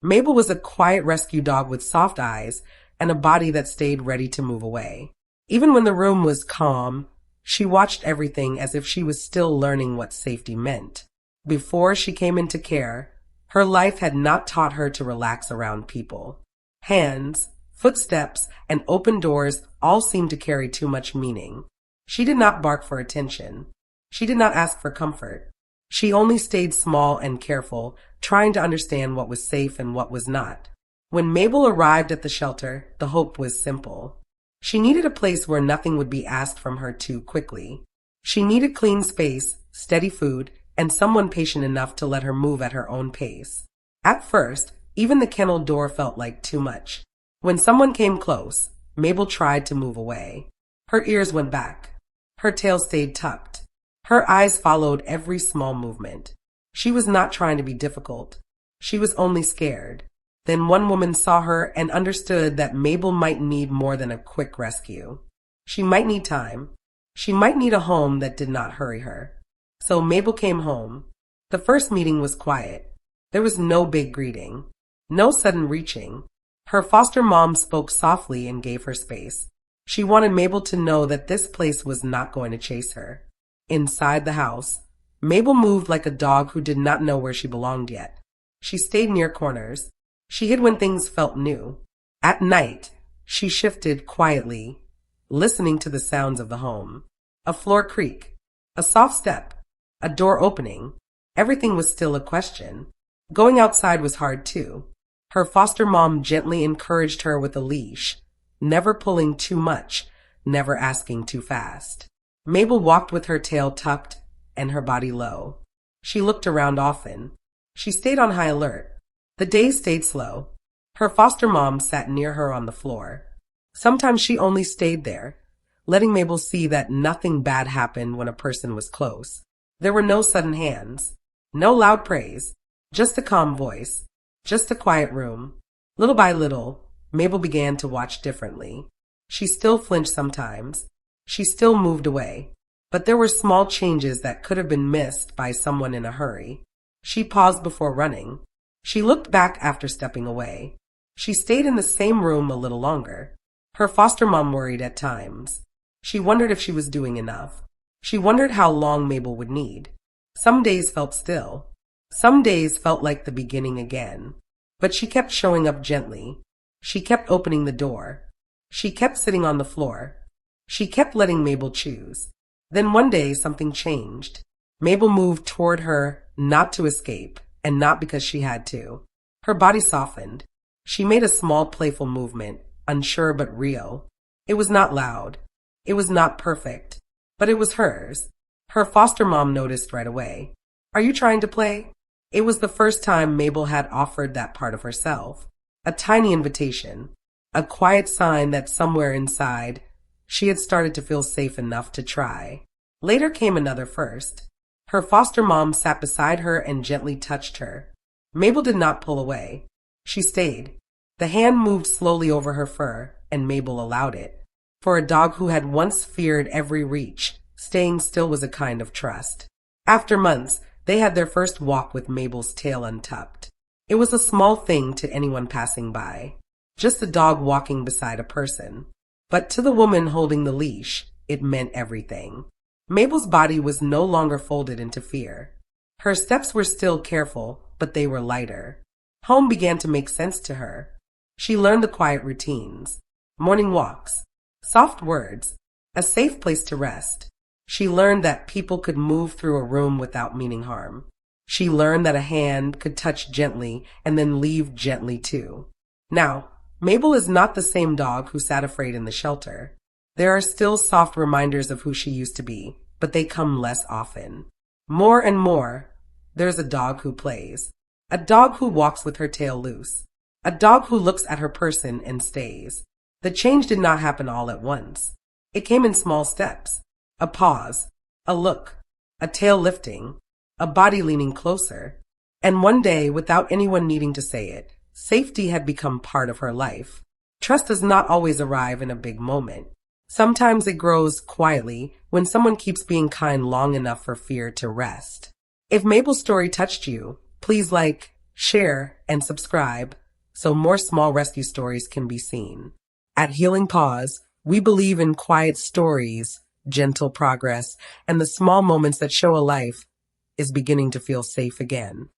Mabel was a quiet rescue dog with soft eyes and a body that stayed ready to move away. Even when the room was calm, she watched everything as if she was still learning what safety meant. Before she came into care, her life had not taught her to relax around people. Hands, footsteps, and open doors all seemed to carry too much meaning. She did not bark for attention. She did not ask for comfort. She only stayed small and careful, trying to understand what was safe and what was not. When Mabel arrived at the shelter, the hope was simple. She needed a place where nothing would be asked from her too quickly. She needed clean space, steady food, and someone patient enough to let her move at her own pace. At first, even the kennel door felt like too much. When someone came close, Mabel tried to move away. Her ears went back. Her tail stayed tucked. Her eyes followed every small movement. She was not trying to be difficult. She was only scared. Then one woman saw her and understood that Mabel might need more than a quick rescue. She might need time. She might need a home that did not hurry her. So Mabel came home. The first meeting was quiet. There was no big greeting. No sudden reaching. Her foster mom spoke softly and gave her space. She wanted Mabel to know that this place was not going to chase her. Inside the house, Mabel moved like a dog who did not know where she belonged yet. She stayed near corners. She hid when things felt new. At night, she shifted quietly, listening to the sounds of the home. A floor creak, a soft step, a door opening. Everything was still a question. Going outside was hard too. Her foster mom gently encouraged her with a leash, never pulling too much, never asking too fast. Mabel walked with her tail tucked and her body low. She looked around often. She stayed on high alert. The days stayed slow. Her foster mom sat near her on the floor. Sometimes she only stayed there, letting Mabel see that nothing bad happened when a person was close. There were no sudden hands, no loud praise, just a calm voice, just a quiet room. Little by little, Mabel began to watch differently. She still flinched sometimes. She still moved away. But there were small changes that could have been missed by someone in a hurry. She paused before running. She looked back after stepping away. She stayed in the same room a little longer. Her foster mom worried at times. She wondered if she was doing enough. She wondered how long Mabel would need. Some days felt still. Some days felt like the beginning again. But she kept showing up gently. She kept opening the door. She kept sitting on the floor. She kept letting Mabel choose. Then one day something changed. Mabel moved toward her, not to escape, and not because she had to. Her body softened. She made a small playful movement, unsure but real. It was not loud. It was not perfect. But it was hers. Her foster mom noticed right away. "Are you trying to play?" It was the first time Mabel had offered that part of herself. A tiny invitation. A quiet sign that somewhere inside, she had started to feel safe enough to try. Later came another first. Her foster mom sat beside her and gently touched her. Mabel did not pull away. She stayed. The hand moved slowly over her fur, and Mabel allowed it. For a dog who had once feared every reach, staying still was a kind of trust. After months, they had their first walk with Mabel's tail untucked. It was a small thing to anyone passing by. Just a dog walking beside a person. But to the woman holding the leash, it meant everything. Mabel's body was no longer folded into fear. Her steps were still careful, but they were lighter. Home began to make sense to her. She learned the quiet routines, morning walks, soft words, a safe place to rest. She learned that people could move through a room without meaning harm. She learned that a hand could touch gently and then leave gently too. Now, Mabel is not the same dog who sat afraid in the shelter. There are still soft reminders of who she used to be, but they come less often. More and more, there's a dog who plays. A dog who walks with her tail loose. A dog who looks at her person and stays. The change did not happen all at once. It came in small steps. A pause, a look, a tail lifting, a body leaning closer. And one day, without anyone needing to say it, safety had become part of her life. Trust does not always arrive in a big moment. Sometimes it grows quietly when someone keeps being kind long enough for fear to rest. If Mabel's story touched you, please like, share, and subscribe so more small rescue stories can be seen. At Healing Pause, we believe in quiet stories, gentle progress, and the small moments that show a life is beginning to feel safe again.